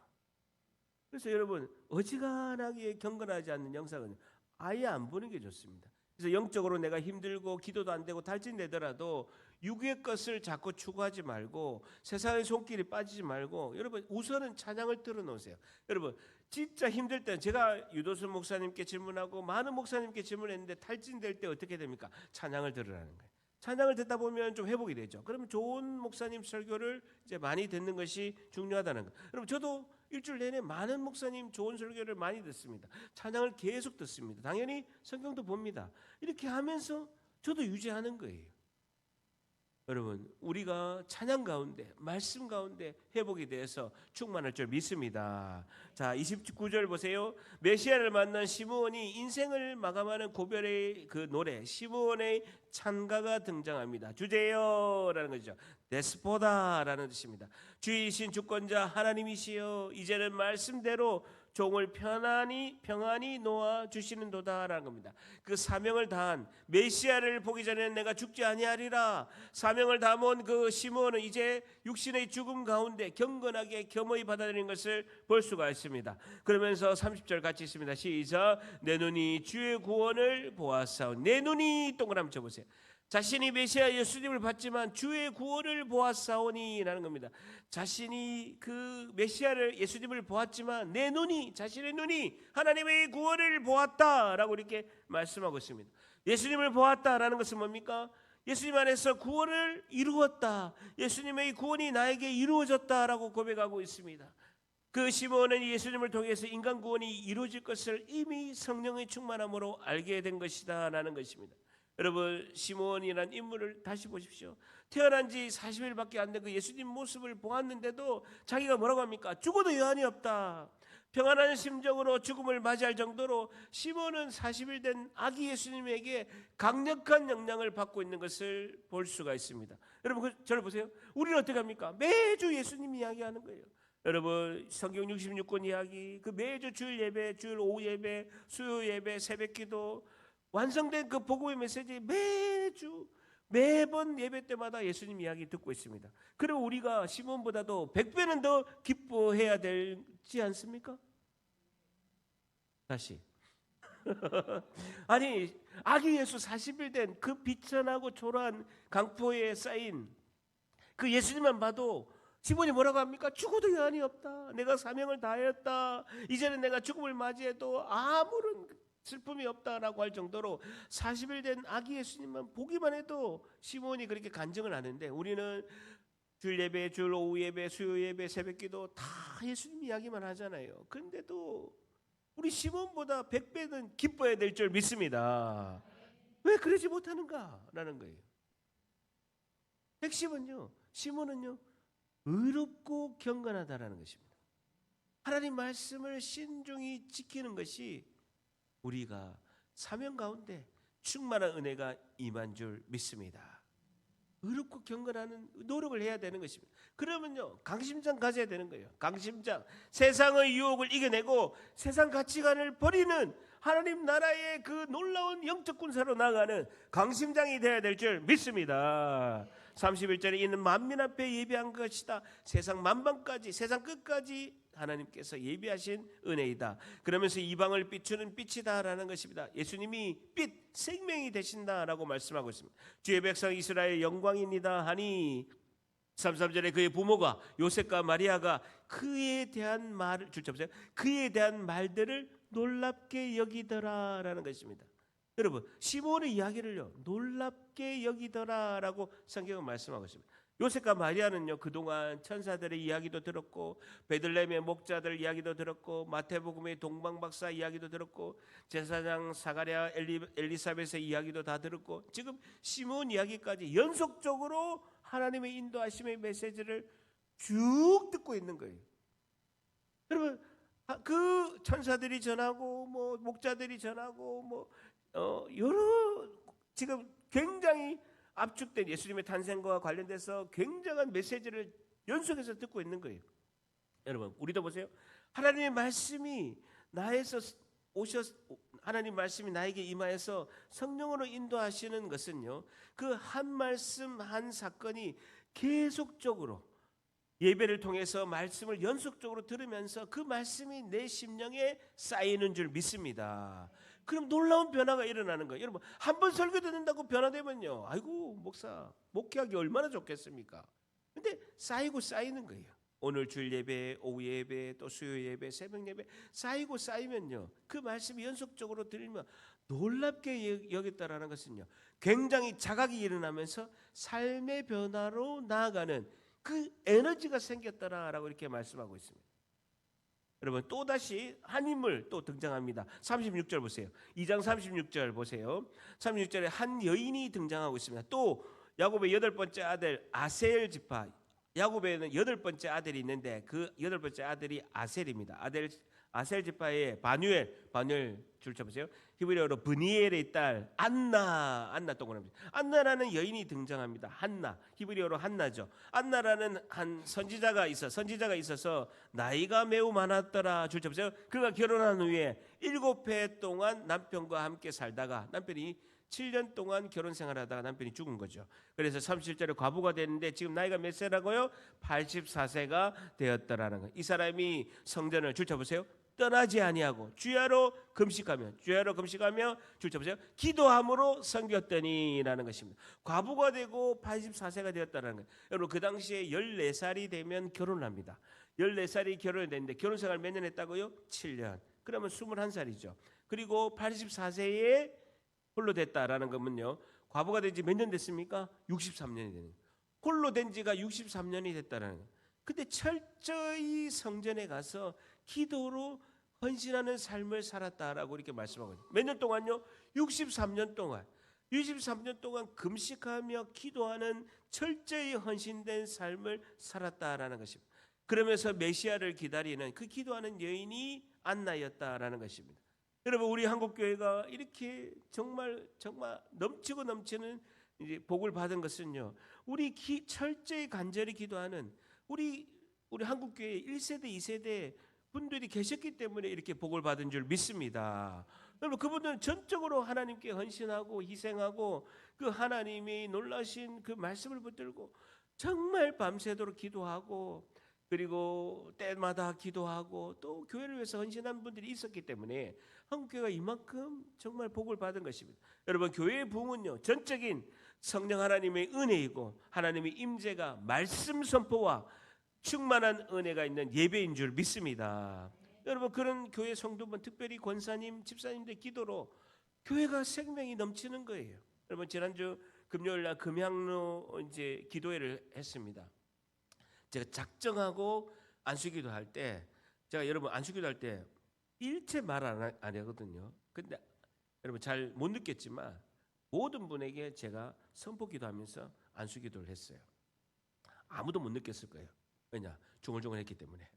그래서 여러분, 어지간하게 경건하지 않는 영상은 아예 안 보는 게 좋습니다. 그래서 영적으로 내가 힘들고 기도도 안 되고 탈진되더라도 육의 것을 자꾸 추구하지 말고 세상의 손길이 빠지지 말고 여러분, 우선은 찬양을 들어놓으세요. 여러분, 진짜 힘들 때는, 제가 유도순 목사님께 질문하고 많은 목사님께 질문했는데 탈진될 때 어떻게 됩니까? 찬양을 들으라는 거예요. 찬양을 듣다 보면 좀 회복이 되죠. 그러면 좋은 목사님 설교를 이제 많이 듣는 것이 중요하다는 거예요. 여러분, 저도 일주일 내내 많은 목사님 좋은 설교를 많이 듣습니다. 찬양을 계속 듣습니다. 당연히 성경도 봅니다. 이렇게 하면서 저도 유지하는 거예요. 여러분, 우리가 찬양 가운데, 말씀 가운데 회복이 돼서 충만할 줄 믿습니다. 자, 29절 보세요. 메시아를 만난 시므온이 인생을 마감하는 고별의 그 노래, 시므온의 찬가가 등장합니다. 주제요라는 거죠. 데스포다라는 뜻입니다. 주이신 주권자 하나님이시여, 이제는 말씀대로 종을 평안히 놓아 주시는도다라는 겁니다. 그 사명을 다한 메시아를 보기 전에는 내가 죽지 아니하리라. 사명을 다한 그 시므온은 이제 육신의 죽음 가운데 경건하게 겸허히 받아들이는 것을 볼 수가 있습니다. 그러면서 30절 같이 있습니다. 시작. 내 눈이 주의 구원을 보았사오니. 내 눈이 동그라미 쳐보세요. 자신이 메시아 예수님을 봤지만 주의 구원을 보았사오니 라는 겁니다. 자신이 그 메시아를 예수님을 보았지만 내 눈이, 자신의 눈이 하나님의 구원을 보았다라고 이렇게 말씀하고 있습니다. 예수님을 보았다라는 것은 뭡니까? 예수님 안에서 구원을 이루었다. 예수님의 구원이 나에게 이루어졌다라고 고백하고 있습니다. 그 시므온은 예수님을 통해서 인간 구원이 이루어질 것을 이미 성령의 충만함으로 알게 된 것이다 라는 것입니다. 여러분, 시므온이라는 인물을 다시 보십시오. 태어난 지 40일밖에 안 된 그 예수님 모습을 보았는데도 자기가 뭐라고 합니까? 죽어도 여한이 없다. 평안한 심정으로 죽음을 맞이할 정도로 시므온은 40일 된 아기 예수님에게 강력한 영향을 받고 있는 것을 볼 수가 있습니다. 여러분, 저를 보세요. 우리는 어떻게 합니까? 매주 예수님 이야기하는 거예요. 여러분, 성경 66권 이야기, 그 매주 주일 예배, 주일 오후 예배, 수요 예배, 새벽기도, 완성된 그 복음의 메시지 매번 예배 때마다 예수님 이야기 듣고 있습니다. 그리고 우리가 시몬보다도 100배는 더 기뻐해야 되지 않습니까? 다시 아니, 아기 예수 40일 된 그 비천하고 초라한 강포에 쌓인 그 예수님만 봐도 시몬이 뭐라고 합니까? 죽어도 여한이 없다. 내가 사명을 다하였다. 이제는 내가 죽음을 맞이해도 아무런 슬픔이 없다라고 할 정도로 40일 된 아기 예수님만 보기만 해도 시몬이 그렇게 간증을 하는데, 우리는 주일 예배, 주일 오후 예배, 수요 예배, 새벽기도 다 예수님 이야기만 하잖아요. 그런데도 우리 시몬보다 100배는 기뻐해야 될 줄 믿습니다. 왜 그러지 못하는가라는 거예요. 핵심은요, 시몬은요, 의롭고 경건하다라는 것입니다. 하나님 말씀을 신중히 지키는 것이 우리가 사명 가운데 충만한 은혜가 임한 줄 믿습니다. 의롭고 경건하는 노력을 해야 되는 것입니다. 그러면요, 강심장 가져야 되는 거예요. 강심장, 세상의 유혹을 이겨내고 세상 가치관을 버리는 하나님 나라의 그 놀라운 영적 군사로 나아가는 강심장이 되어야 될 줄 믿습니다. 31절에 이는 만민 앞에 예비한 것이다. 세상 만방까지, 세상 끝까지 하나님께서 예비하신 은혜이다. 그러면서 이방을 비추는 빛이다라는 것입니다. 예수님이 빛, 생명이 되신다라고 말씀하고 있습니다. 주의 백성 이스라엘 영광입니다 하니 33절에 그의 부모가 요셉과 마리아가 그에 대한 말을 보세요. 그에 대한 말들을 놀랍게 여기더라라는 것입니다. 여러분, 시몬의 이야기를요, 놀랍게 여기더라라고 성경은 말씀하고 있습니다. 요셉과 마리아는요, 그동안 천사들의 이야기도 들었고 베들레헴의 목자들 이야기도 들었고 마태복음의 동방박사 이야기도 들었고 제사장 사가랴 엘리사벳의 이야기도 다 들었고 지금 시므온 이야기까지 연속적으로 하나님의 인도하심의 메시지를 쭉 듣고 있는 거예요. 여러분, 그 천사들이 전하고 뭐 목자들이 전하고 뭐 여러 지금 굉장히 압축된 예수님의 탄생과 관련돼서 굉장한 메시지를 연속해서 듣고 있는 거예요. 여러분, 우리도 보세요. 하나님의 말씀이 나에서 하나님 말씀이 나에게 임하여서 성령으로 인도하시는 것은요, 그 한 말씀 한 사건이 계속적으로 예배를 통해서 말씀을 연속적으로 들으면서 그 말씀이 내 심령에 쌓이는 줄 믿습니다. 그럼 놀라운 변화가 일어나는 거예요. 여러분, 한 번 설교 듣는다고 변화되면요, 아이고 목사 목회하기 얼마나 좋겠습니까? 근데 쌓이고 쌓이는 거예요. 오늘 주일 예배, 오후 예배, 또 수요 예배, 새벽 예배 쌓이고 쌓이면요, 그 말씀이 연속적으로 들리면 놀랍게 여겼다라는 것은요, 굉장히 자각이 일어나면서 삶의 변화로 나아가는 그 에너지가 생겼더라라고 이렇게 말씀하고 있습니다. 여러분, 또다시 한 인물 또 등장합니다. 36절 보세요. 2장 36절 보세요. 36절에 한 여인이 등장하고 있습니다. 또 야곱의 여덟 번째 아들 아셀 지파, 야곱에는 여덟 번째 아들이 있는데 그 여덟 번째 아들이 아셀입니다. 아셀 지파의 바뉴엘 줄 쳐보세요. 히브리어로 브니엘의 딸 안나 동그라미. 안나라는 여인이 등장합니다. 한나, 히브리어로 한나죠. 안나라는 한 선지자가 있어서 나이가 매우 많았더라. 줄 쳐보세요. 그가 결혼한 후에 7해 동안 남편과 함께 살다가 남편이 7년 동안 결혼 생활하다가 남편이 죽은 거죠. 그래서 37절에 과부가 됐는데 지금 나이가 몇 세라고요? 84세가 되었더라는 거예요. 이 사람이 성전을 줄 쳐보세요. 떠나지 아니하고 주야로 금식하며 줄 쳐보세요. 기도함으로 섬겼더니라는 것입니다. 과부가 되고 84세가 되었다는 거예요. 여러분, 그 당시에 14살이 되면 결혼을 합니다. 14살이 결혼이 됐는데 결혼 생활 몇 년 했다고요? 7년. 그러면 21살이죠. 그리고 84세에 홀로 됐다라는 것은요, 과부가 된 지 몇 년 됐습니까? 63년이 되는 거예요. 홀로 된 지가 63년이 됐다라는 거예요. 근데 철저히 성전에 가서 기도로 헌신하는 삶을 살았다라고 이렇게 말씀하고 있어요. 몇 년 동안요? 63년 동안. 63년 동안 금식하며 기도하는 철저히 헌신된 삶을 살았다라는 것입니다. 그러면서 메시아를 기다리는 그 기도하는 여인이 안나였다라는 것입니다. 여러분, 우리 한국교회가 이렇게 정말 넘치고 넘치는 이제 복을 받은 것은요, 우리 철저히 간절히 기도하는 우리 한국교회 1세대 2세대 분들이 계셨기 때문에 이렇게 복을 받은 줄 믿습니다. 여러분, 그분들은 전적으로 하나님께 헌신하고 희생하고 그 하나님이 놀라신 그 말씀을 붙들고 정말 밤새도록 기도하고 그리고 때마다 기도하고 또 교회를 위해서 헌신한 분들이 있었기 때문에 한국교회가 이만큼 정말 복을 받은 것입니다. 여러분, 교회의 부흥은요, 전적인 성령 하나님의 은혜이고 하나님의 임재가 말씀 선포와 충만한 은혜가 있는 예배인 줄 믿습니다. 여러분, 그런 교회 성도분, 특별히 권사님, 집사님들 기도로 교회가 생명이 넘치는 거예요. 여러분, 지난주 금요일 날 금향로 이제 기도회를 했습니다. 제가 작정하고 안수기도 할 때, 제가 여러분 안수기도 할 때 일체 말 안 하거든요. 근데 여러분 잘 못 느꼈지만 모든 분에게 제가 선포기도 하면서 안수기도를 했어요. 아무도 못 느꼈을 거예요. 왜냐? 중얼중얼했기 때문에.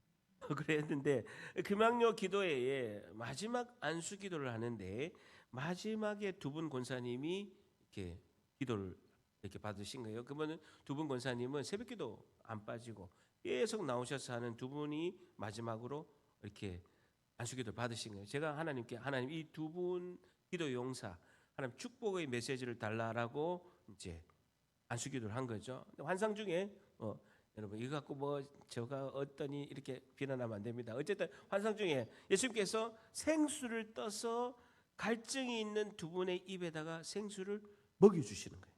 그랬는데 금양로 기도회에 마지막 안수기도를 하는데 마지막에 두 분 권사님이 이렇게 기도를 이렇게 받으신 거예요. 그러면 두 분 권사님은 새벽기도 안 빠지고 계속 나오셔서 하는 두 분이 마지막으로 이렇게 안수기도를 받으신 거예요. 제가 하나님께 하나님 이 두 분 기도 용사 하나님 축복의 메시지를 달라라고 이제 안수기도를 한 거죠. 환상 중에 여러분 이거 갖고 뭐 제가 어떠니 이렇게 비난하면 안 됩니다. 어쨌든 환상 중에 예수님께서 생수를 떠서 갈증이 있는 두 분의 입에다가 생수를 먹여주시는 거예요.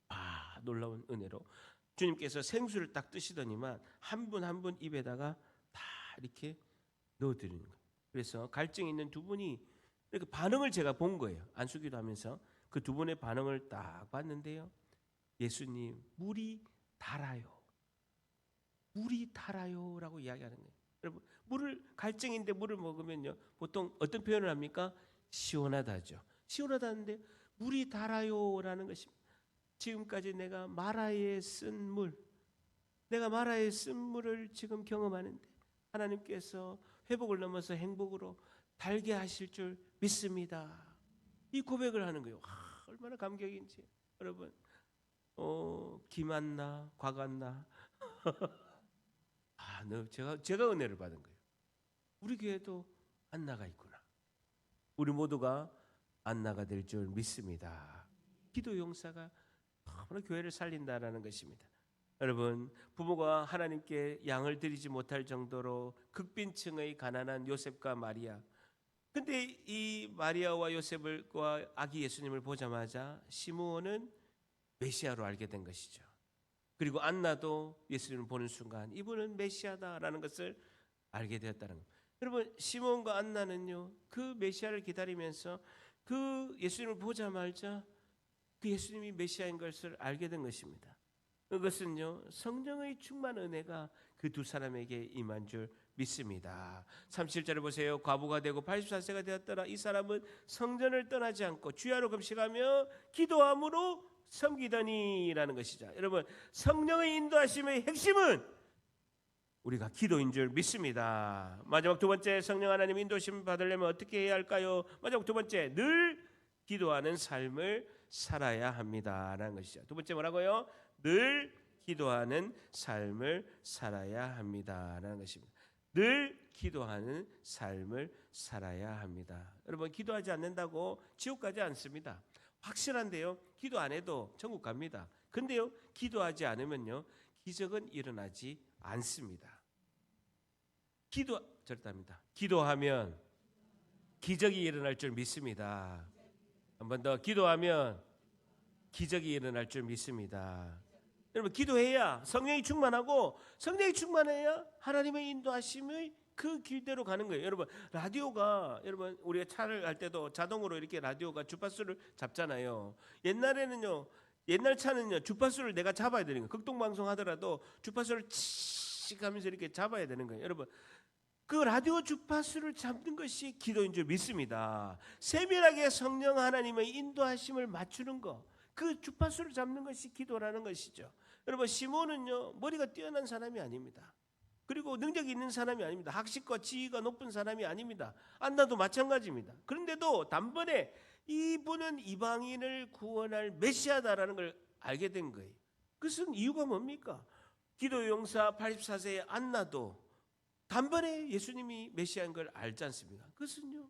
아, 놀라운 은혜로 주님께서 생수를 딱 뜨시더니만 한 분 한 분 입에다가 다 이렇게 넣어드리는 거예요. 그래서 갈증이 있는 두 분이 이렇게 반응을 제가 본 거예요. 안수기도 하면서 그 두 분의 반응을 딱 봤는데요, 예수님 물이 달아요. 물이 달아요라고 이야기하는 거예요. 여러분, 물을 갈증인데 물을 먹으면요, 보통 어떤 표현을 합니까? 시원하다죠. 시원하다는데 물이 달아요라는 것입니다. 지금까지 내가 마라에 쓴 물, 내가 마라에 쓴 물을 지금 경험하는데 하나님께서 회복을 넘어서 행복으로 달게 하실 줄 믿습니다. 이 고백을 하는 거예요. 얼마나 감격인지. 여러분, 기만나 과간나 제가 은혜를 받은 거예요. 우리 교회도 안나가 있구나. 우리 모두가 안나가 될 줄 믿습니다. 기도 용사가 너무나 교회를 살린다라는 것입니다. 여러분, 부모가 하나님께 양을 드리지 못할 정도로 극빈층의 가난한 요셉과 마리아. 근데 이 마리아와 요셉과 아기 예수님을 보자마자 시므온은 메시아로 알게 된 것이죠. 그리고 안나도 예수님을 보는 순간 이분은 메시아다라는 것을 알게 되었다는 겁니다. 여러분, 시므온과 안나는요, 그 메시아를 기다리면서 그 예수님을 보자마자 그 예수님이 메시아인 것을 알게 된 것입니다. 그것은요, 성령의 충만 은혜가 그 두 사람에게 임한 줄 믿습니다. 37절을 보세요. 과부가 되고 84세가 되었더라. 이 사람은 성전을 떠나지 않고 주야로 금식하며 기도함으로 섬기더니라는 것이죠. 여러분, 성령의 인도하심의 핵심은 우리가 기도인 줄 믿습니다. 마지막 두 번째, 성령 하나님 인도하심 받으려면 어떻게 해야 할까요? 마지막 두 번째, 늘 기도하는 삶을 살아야 합니다라는 것이죠. 두 번째 뭐라고요? 늘 기도하는 삶을 살아야 합니다라는 것입니다. 늘 기도하는 삶을 살아야 합니다. 여러분, 기도하지 않는다고 지옥 가지 않습니다. 확실한데요, 기도 안 해도 천국 갑니다. 근데요, 기도하지 않으면요, 기적은 일어나지 않습니다. 절대합니다. 기도하면 기적이 일어날 줄 믿습니다. 한 번 더, 기도하면 기적이 일어날 줄 믿습니다. 여러분, 기도해야 성령이 충만하고, 성령이 충만해야 하나님의 인도하심의 그 길대로 가는 거예요. 여러분, 라디오가, 여러분, 우리가 차를 할 때도 자동으로 이렇게 라디오가 주파수를 잡잖아요. 옛날에는요, 옛날 차는요, 주파수를 내가 잡아야 되는 거예요. 극동방송 하더라도 주파수를 칙 하면서 이렇게 잡아야 되는 거예요. 여러분, 그 라디오 주파수를 잡는 것이 기도인 줄 믿습니다. 세밀하게 성령 하나님의 인도하심을 맞추는 것, 그 주파수를 잡는 것이 기도라는 것이죠. 여러분, 시몬은요, 머리가 뛰어난 사람이 아닙니다. 그리고 능력이 있는 사람이 아닙니다. 학식과 지위가 높은 사람이 아닙니다. 안나도 마찬가지입니다. 그런데도 단번에 이분은 이방인을 구원할 메시아다라는 걸 알게 된 거예요. 그것은 이유가 뭡니까? 기도 용사 84세의 안나도 단번에 예수님이 메시아인 걸 알지 않습니까? 그것은요,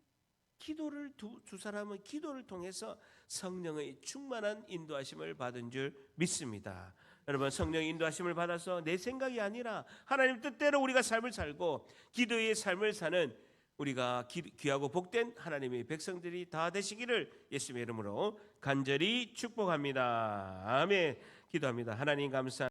기도를 두 사람은 기도를 통해서 성령의 충만한 인도하심을 받은 줄 믿습니다. 여러분, 성령의 인도하심을 받아서 내 생각이 아니라 하나님 뜻대로 우리가 삶을 살고 기도의 삶을 사는 우리가 귀하고 복된 하나님의 백성들이 다 되시기를 예수님의 이름으로 간절히 축복합니다. 아멘. 기도합니다. 하나님 감사합니다.